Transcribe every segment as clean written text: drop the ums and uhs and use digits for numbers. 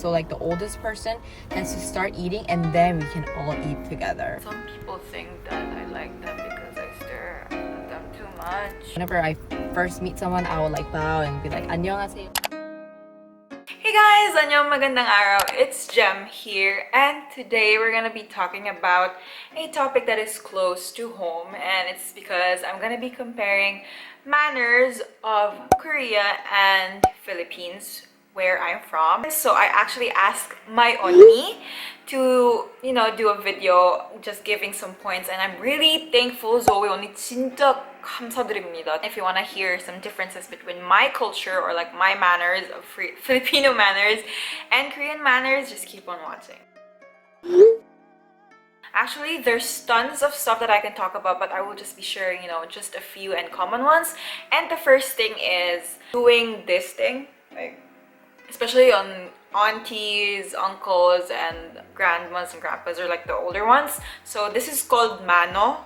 So like the oldest person has to start eating and then we can all eat together. Some people think that I like them because I stare at them too much. Whenever I first meet someone, I will like bow and be like 안녕하세요. Hey guys! Annyeong, magandang araw! It's Jem here, and today we're gonna be talking about a topic that is close to home, and it's because I'm gonna be comparing manners of Korea and Philippines, where I'm from. So I actually asked my unni to, do a video just giving some points, and I'm really thankful. Zoe 언니 진짜 감사드립니다. If you want to hear some differences between my culture or like my manners of Filipino manners and Korean manners, just keep on watching. Actually, there's tons of stuff that I can talk about, but I will just be sharing, just a few and common ones. And the first thing is doing this thing, like especially on aunties, uncles, and grandmas and grandpas, or like the older ones. So this is called mano.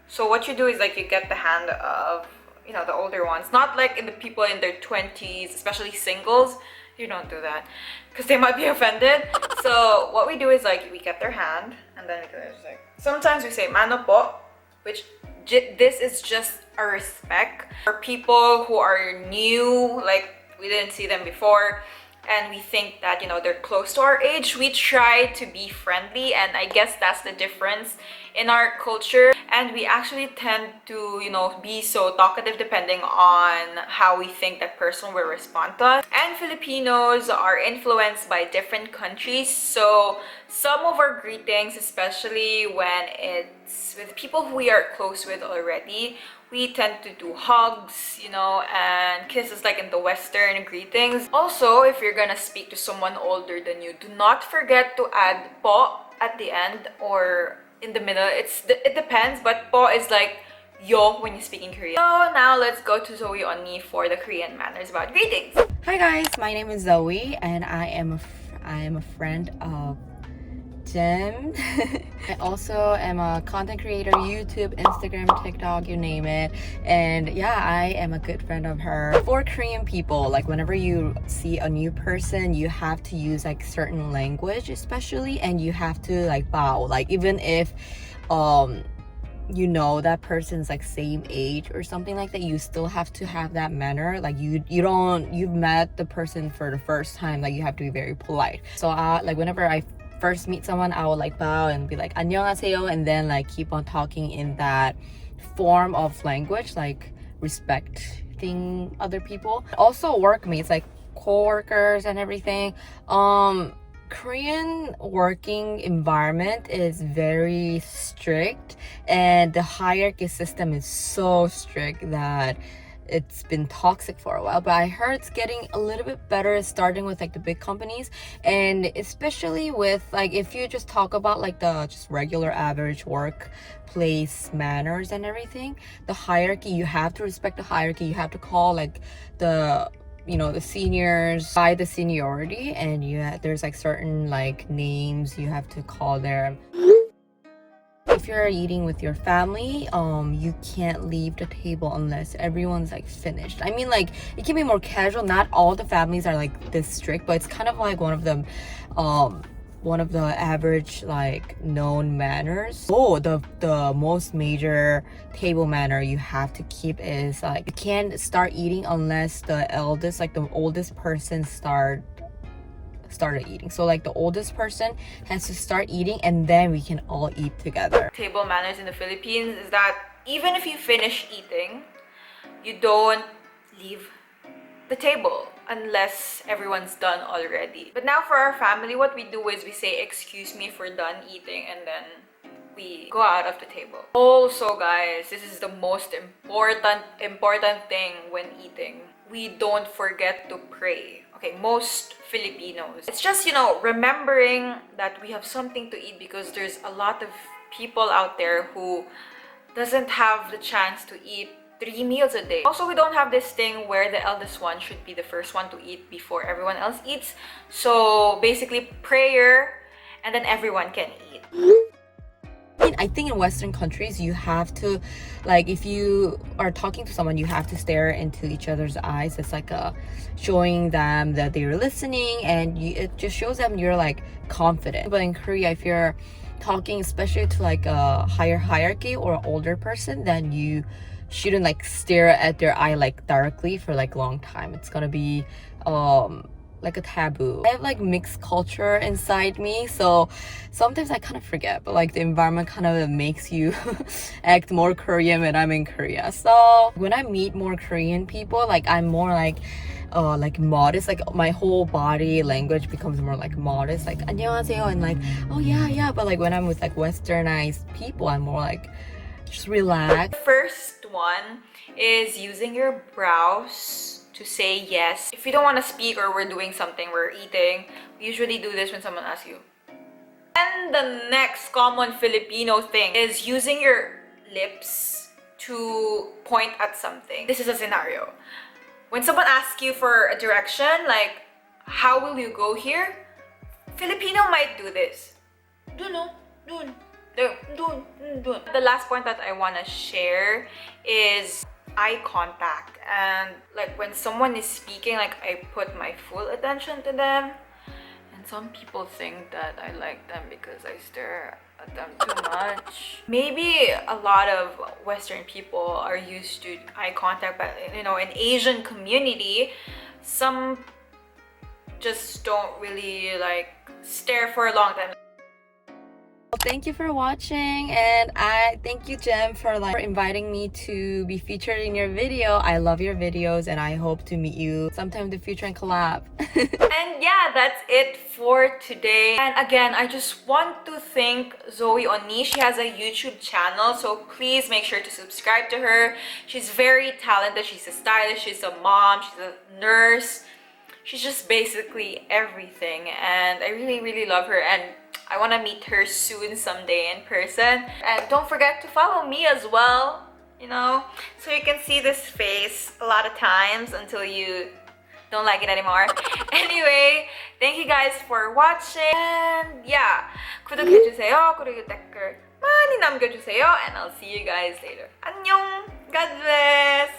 So what you do is like you get the hand of, the older ones. Not like in the people in their 20s, especially singles. You don't do that because they might be offended. So what we do is like we get their hand and then we just like, sometimes we say mano po, which this is just a respect for people who are new, like we didn't see them before. And we think that, they're close to our age. We try to be friendly, and I guess that's the difference in our culture. And we actually tend to, be so talkative depending on how we think that person will respond to us. And Filipinos are influenced by different countries. So some of our greetings, especially when it's with people who we are close with already, we tend to do hugs, and kisses like in the Western greetings. Also, if you're gonna speak to someone older than you, do not forget to add po at the end or in the middle. It depends, but po is like yo when you speak in Korean. So now let's go to Zoe Onni for the Korean manners about greetings. Hi guys, my name is Zoe and I am a friend of jems. I also am a content creator, YouTube, Instagram, TikTok, you name it. And yeah, I am a good friend of her. For Korean people, like whenever you see a new person, you have to use like certain language especially, and you have to like bow, like even if that person's like same age or something like that, you still have to have that manner. Like you've met the person for the first time, like you have to be very polite. So like whenever I first meet someone, I will like bow and be like 안녕하세요, and then like keep on talking in that form of language, like respecting other people. Also workmates, like co-workers and everything. Korean working environment is very strict, and the hierarchy system is so strict that it's been toxic for a while, but I heard it's getting a little bit better, starting with like the big companies, and especially with like if you just talk about like the just regular average workplace manners and everything, the hierarchy, you have to respect the hierarchy. You have to call like the seniors by the seniority, and there's like certain like names you have to call them. If you're eating with your family, you can't leave the table unless everyone's like finished. I mean, like it can be more casual. Not all the families are like this strict, but it's kind of like one of the average like known manners. Oh, the most major table manner you have to keep is like you can't start eating unless the oldest person started eating. So like the oldest person has to start eating and then we can all eat together. Table manners in the Philippines is that even if you finish eating, you don't leave the table unless everyone's done already. But now for our family, what we do is we say excuse me if we're done eating, and then we go out of the table. Also guys, this is the most important thing when eating. We don't forget to pray. Okay, most Filipinos. It's just, remembering that we have something to eat, because there's a lot of people out there who doesn't have the chance to eat 3 meals a day. Also, we don't have this thing where the eldest one should be the first one to eat before everyone else eats. So basically prayer and then everyone can eat. I think in Western countries, you have to, like, if you are talking to someone, you have to stare into each other's eyes. It's like showing them that they're listening, and it just shows them you're like confident. But in Korea, if you're talking, especially to like a higher hierarchy or older person, then you shouldn't like stare at their eye like directly for like long time. It's gonna be like a taboo. I have like mixed culture inside me, so sometimes I kind of forget, but like the environment kind of makes you act more Korean when I'm in Korea. So when I meet more Korean people, like I'm more like modest, like my whole body language becomes more like modest, like 안녕하세요, and like oh yeah, but like when I'm with like westernized people, I'm more like just relax. First one is using your brows to say yes. If you don't want to speak or we're doing something, we're eating, we usually do this when someone asks you. And the next common Filipino thing is using your lips to point at something. This is a scenario. When someone asks you for a direction, like, how will you go here? Filipino might do this. Dun, dun, dun, dun. The last point that I want to share is eye contact. And like when someone is speaking, like I put my full attention to them. And some people think that I like them because I stare at them too much. Maybe a lot of Western people are used to eye contact, but you know, in Asian community, some just don't really like stare for a long time. Thank you for watching, and I thank you, Jem, for inviting me to be featured in your video. I love your videos, and I hope to meet you sometime in the future and collab. And yeah, that's it for today. And again, I just want to thank Zoe Lee. She has a YouTube channel, so please make sure to subscribe to her. She's very talented. She's a stylist, she's a mom, she's a nurse. She's just basically everything, and I really love her, and I want to meet her soon someday in person. And don't forget to follow me as well, you know, so you can see this face a lot of times until you don't like it anymore. Anyway, thank you guys for watching, and yeah, 구독해주세요. 그리고 댓글 많이 남겨주세요, and I'll see you guys later. 안녕. God bless.